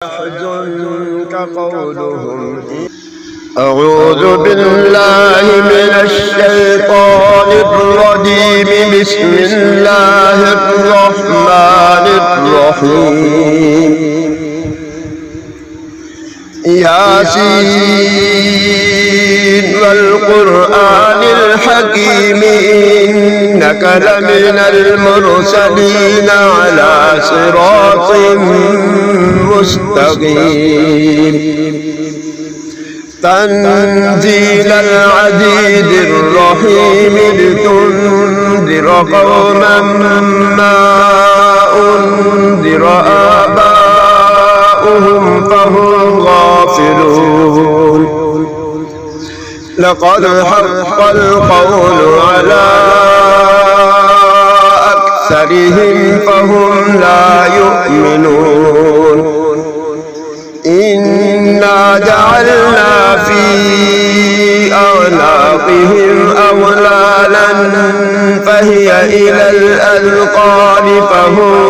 يحزنك قولهم. أعوذ بالله من الشيطان الرجيم. بسم الله الرحمن الرحيم. ياسين والقرآن الحكيم إنك لمن المرسلين على صراط مستقيم. تنزيل العزيز الرحيم لتنذر قوما ما أنذر آباؤهم فهم غافلون. لقد حق القول على أكثرهم فهم لا يؤمنون. إنا جعلنا في أعناقهم أغلالا فهي إلى الأذقان فهم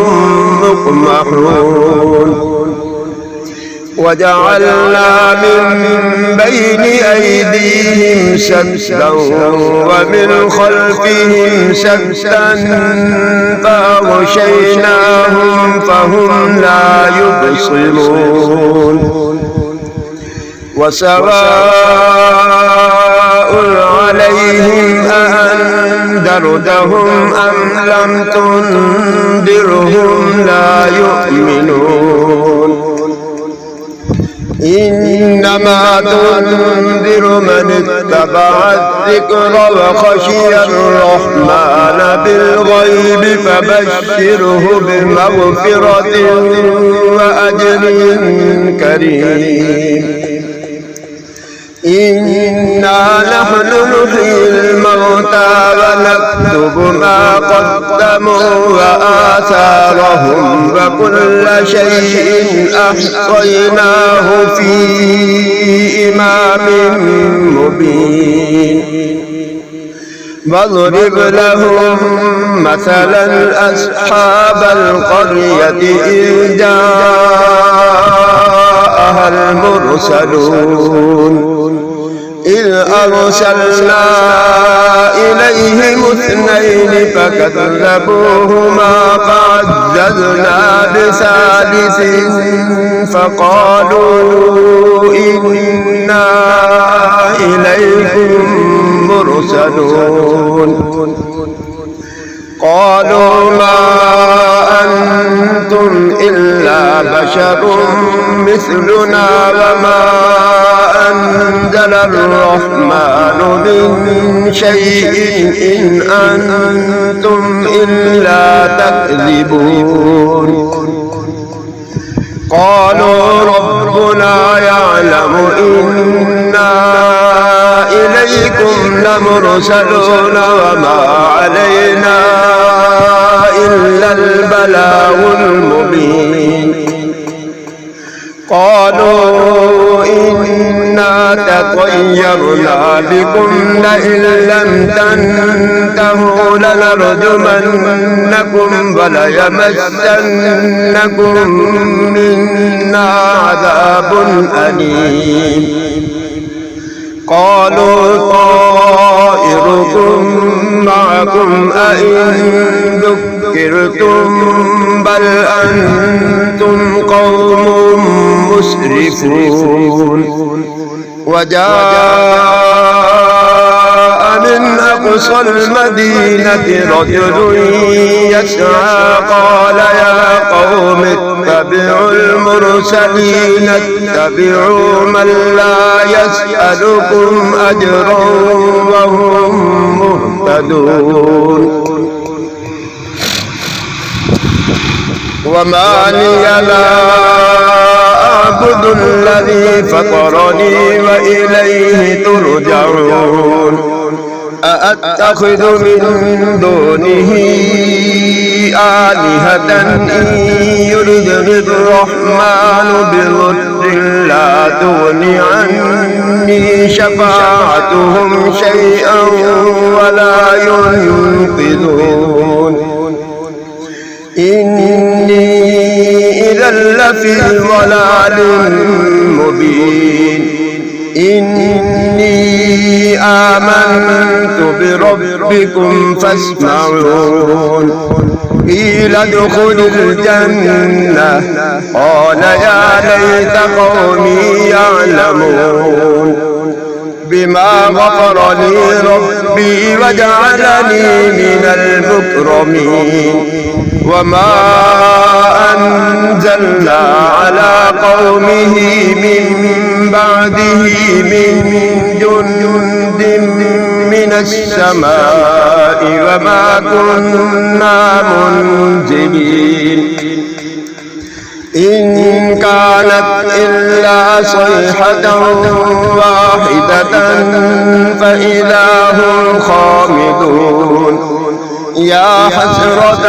مقمحون. وجعلنا من بين أيديهم سدا ومن خلفهم سدا فأغشيناهم فهم لا يبصرون. وسواء عليهم أأنذرتهم أم لم تنذرهم لا يؤمنون. إنما تنذر من اتبع الذكر وخشي الرحمن بالغيب فبشره بمغفرة وأجر كريم. إنا نحن نحيي الموتى ونكتب ما قدموا وآثارهم وكل شيء أحصيناه في إمام مبين. واضرب لهم مثلا أصحاب القرية إذ جاءها المرسلون. إذ أرسلنا إليهم اثنين فكذبوهما فعززنا بثالث فقالوا إنا إليكم مرسلون. قالوا ما أنتم إلا بشر مثلنا وما أنزل الرحمن من شيء إن أنتم إلا تكذبون. قالوا ربنا يعلم إنا إليكم لمرسلون وما علينا إلا البلاغ المبين. قالوا إنا تطيرنا بكم لئن لم تنتهوا لنرجمنكم وليمسنكم منا عذاب أليم. قالوا طائركم معكم أئن ذكرتم بل أنتم قوم مسرفون. وجاء من أقصى المدينة رجل يسعى قال يا قوم اتبعوا المرسلين اتبعوا من لا يسألكم أجرا وهم مهتدون. وما لي لا أعبد الذي فطرني وإليه ترجعون. أأتخذ من دونه آلهة إن يردني الرحمن بضر لا تغن عني شفاعتهم شيئا ولا ينقذون. إني إذا لفي ضلال مبين إني آمنت بربكم فاسمعون قيل ادخل الجنة قال يا ليت قومي يعلمون بما غفر لي ربي وجعلني من المكرمين وما أنزلنا على قومه من بعده من جند من السماء وما كنا منزلين إن كانت إلا صيحة واحدة فإذا هم خامدون يا حسرة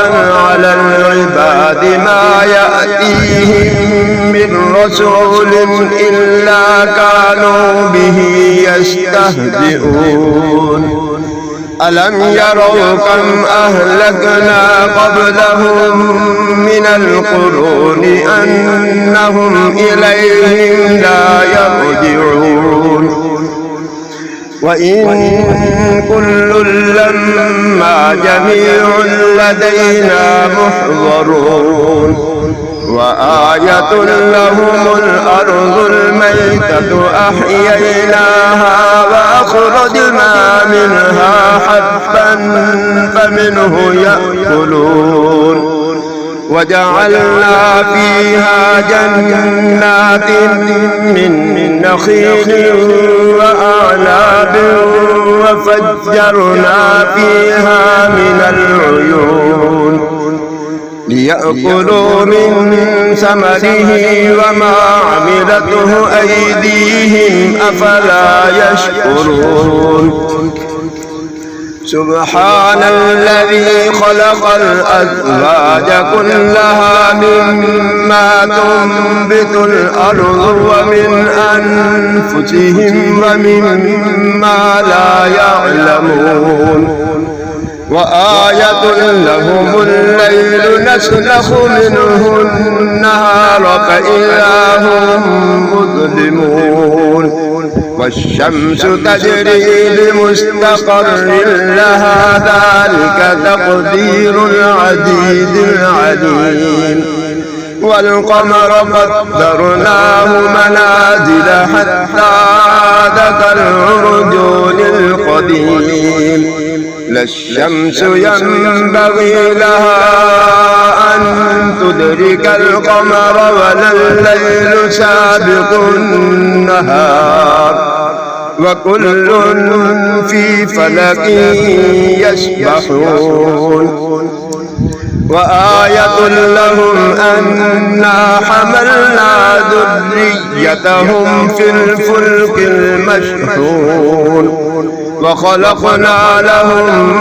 على العباد ما يأتيهم من رسول إلا كانوا به يستهزئون ألم يروا كم أهلكنا قبلهم من القرون أنهم إليهم لا يرجعون وإن كل لما جميع لدينا محضرون وآية لهم الأرض الميتة أحييناها وأخرجنا منها حبا فمنه يأكلون وجعلنا فيها جنات من نخيل وأعناب وفجرنا فيها من العيون ليأكلوا من ثمره وما عملته أيديهم أفلا يشكرون سبحان الذي خلق الأزواج كلها مما تنبت الأرض ومن أنفسهم ومما لا يعلمون وآية لهم الليل نسلخ منه النهار فإذا هم مظلمون والشمس تجري لمستقر لها ذلك تقدير العزيز العليم والقمر قدرناه منازل حتى عاد كالعرجون القديم لا الشمس ينبغي لها أن تدرك القمر ولا الليل سابق النهار وكل في فلك يسبحون وآية لهم أنا حملنا ذريتهم في الفلك المشحون وخلقنا لهم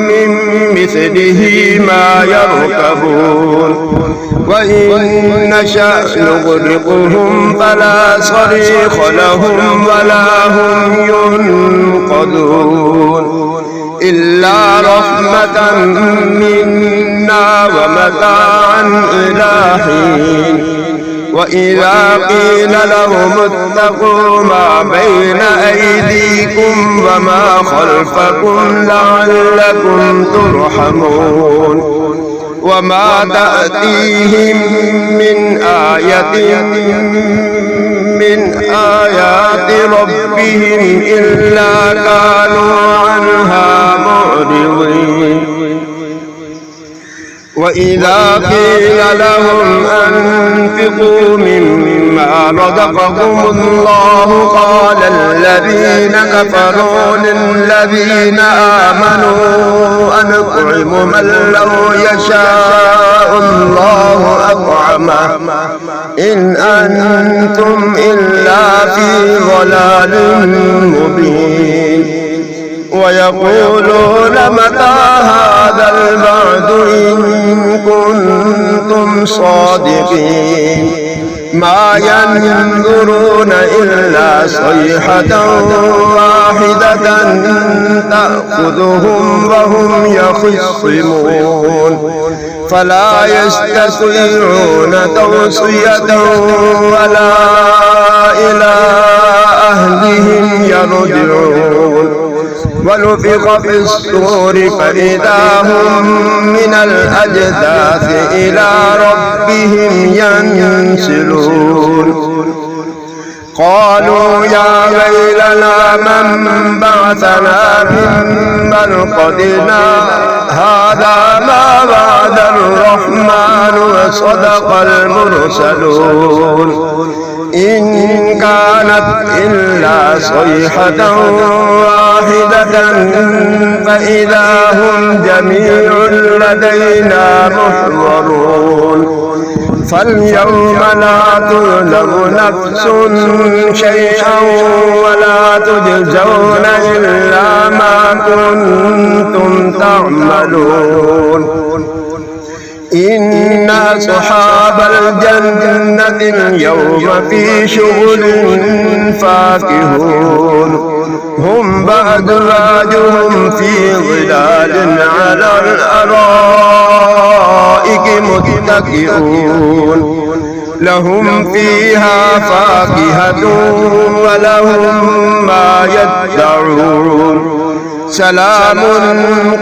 من مثله ما يركبون وإن نشأ نغرقهم فلا صريخ لهم ولا هم ينقذون إلا رحمة منا ومتاعا إلى حين وإذا قيل لهم اتقوا ما بين أيديكم وما خلفكم لعلكم ترحمون وما تأتيهم من آية من آيات ربهم إلا كانوا عنها معرضين وإذا قيل لهم أنفقوا مما رزقكم الله قال الذين كفروا للذين آمنوا أنطعم من لو يشاء الله أطعمه إن أنتم إلا في ضلال مبين ويقولون متى هذا الوعد إن كنتم صادقين ما ينظرون إلا صيحة واحدة تأخذهم وهم يخصمون فلا يستطيعون توصية ولا إلى أهلهم يرجعون ونفخ في الصور فإذا هم من الأجداث إلى ربهم ينسلون قالوا يا ويلنا من بعثنا من مرقدنا هذا ما وعد الرحمن وصدق المرسلون إن كانت إلا صيحة واحدة فإذا هم جميع لدينا محضرون فاليوم لا تظلم نفس شيئا ولا تجزون إلا ما كنتم تعملون إن أصحاب الجنة اليوم في شغل فاكهون هم وأزواجهم في ظلال على الأرائك متكئون لهم فيها فاكهة ولهم ما يدعون سلام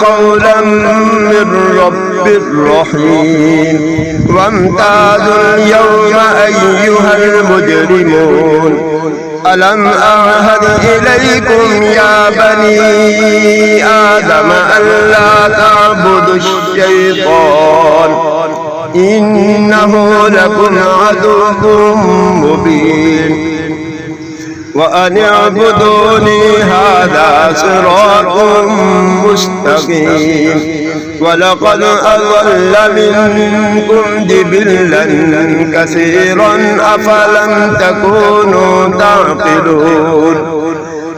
قولا من رب رحيم وامتازوا اليوم أيها المجرمون ألم أعهد إليكم يا بني آدم ألا تعبدوا الشيطان إنه لكم عدو مبين وأن اعبدوني هذا صراط مستقيم ولقد أضل منكم جبلا كثيرا أفلم تكونوا تعقلون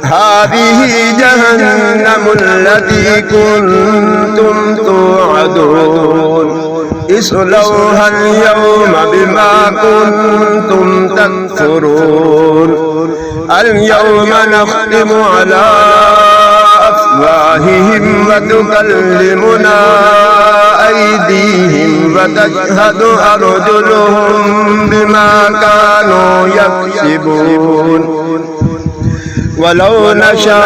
هذه جهنم التي كنتم توعدون اصلوها اليوم بما كنتم تكفرون اليوم نختم على أفواههم وتكلمنا أيديهم وتشهد أرجلهم بما كانوا يكسبون ولو نشاء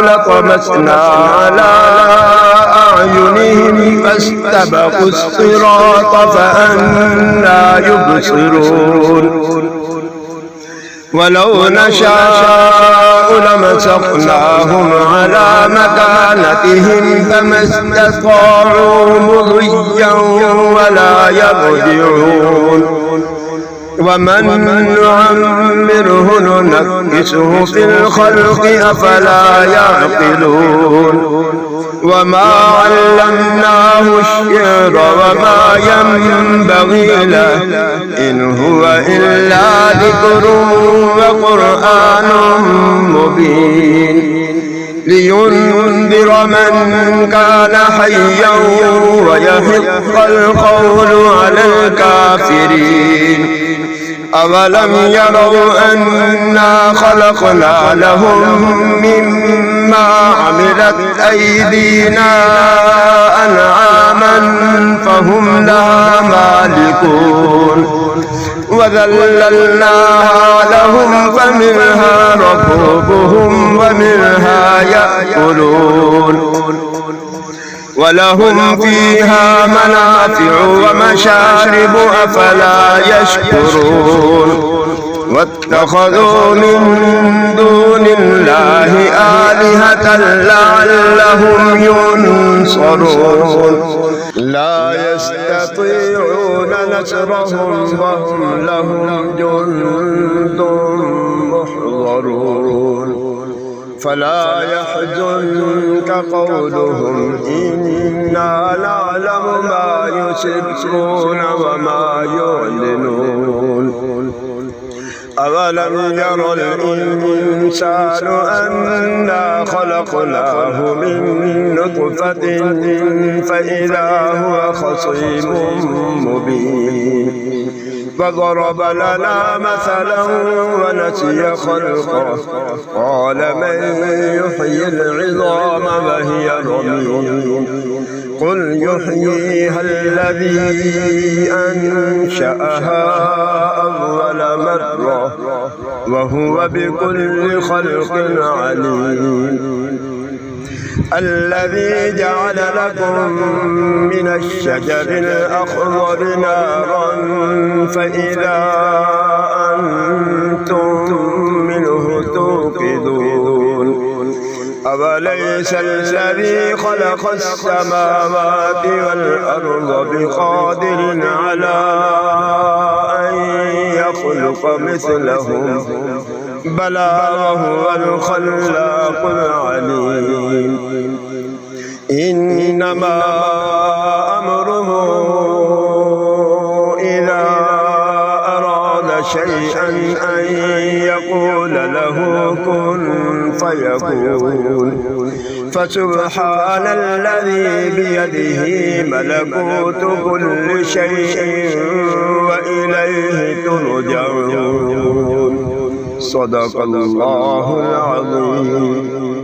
لطمسنا على أعينهم فاستبقوا الصراط فأنى يبصرون ولو نشاء لمسخناهم على مكانتهم فما استطاعوا مضيا ولا يرجعون ومن نعمره ننكسه في الخلق أفلا يعقلون وما علمناه الشعر وما ينبغي له إن هو إلا ذكر وقرآن مبين لينذر من كان حيا ويحق القول على الكافرين أولم يروا أنا خلقنا لهم مما عملت أيدينا أنعاما فهم لها مالكون وذللناها لهم فمنها ركوبهم ومنها يأكلون ولهم فيها منافع ومشارب أفلا يشكرون واتخذوا من دون الله آلهة لعلهم ينصرون لا يستطيعون نصرهم وهم لهم جند محضرون فلا يحزنك قولهم إنا نعلم ما يسرون وما يعلنون أولم ير الإنسان أنا خلقناه من نطفة فإذا هو خصيم مبين فضرب لنا مثلا ونسي خلقه قال من يحيي العظام وهي رميم قل يحييها الذي أنشأها أول مرة وهو بكل خلق عليم. الذي جعل لكم من الشجر الأخضر نارا فإذا أنتم منه توقدون. أوليس الذي خلق السماوات والأرض بقادر على أن يخلق مثلهم بلى وهو الخلاق العليم. إنما أمره إذا أراد شيئا أن يقول له كن فيكون. فسبحان الذي بيده ملكوت كل شيء وإليه ترجعون. صدق الله العظيم.